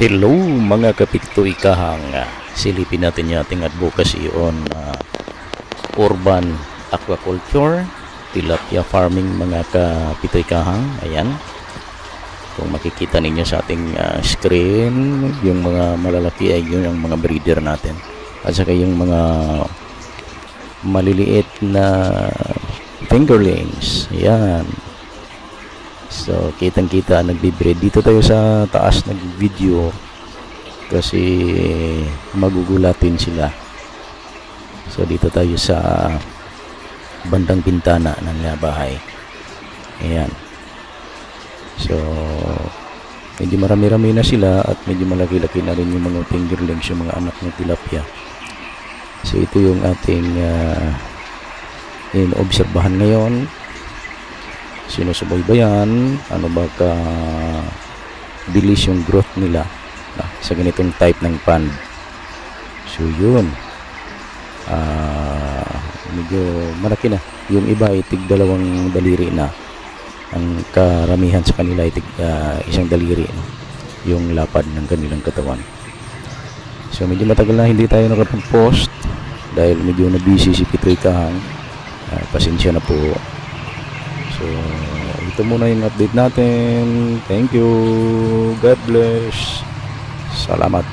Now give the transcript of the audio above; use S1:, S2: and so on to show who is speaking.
S1: Hello mga kapiktoy kahang, silipin natin yung ating advocacy on urban aquaculture, tilapia farming mga kapitoy kahang. Ayan, kung makikita ninyo sa ating screen, yung mga malalaki ay yun ang mga breeder natin, at saka yung mga maliliit na fingerlings. Ayan, so kitang kita nagbe-breed. Dito tayo sa taas nag-video kasi magugulatin sila. So dito tayo sa bandang bintana ng bahay. Ayan, so medyo marami-rami na sila at medyo malaki-laki na rin yung mga fingerlings, yung mga anak ng tilapia. So ito yung ating inobserbahan ngayon. Sinusubaybayan ano ba ka bilis yung growth nila sa ganitong type ng pond. So yun, medyo malaki na. Yung iba ay tig dalawang daliri na, ang karamihan sa kanila ay tig isang daliri na yung lapad ng kanilang katawan. So medyo matagal na hindi tayo nakapag-post dahil medyo na busy si Pitoy Kahang. Pasensya na po. So ito muna yung update natin. Thank you, God bless, salamat.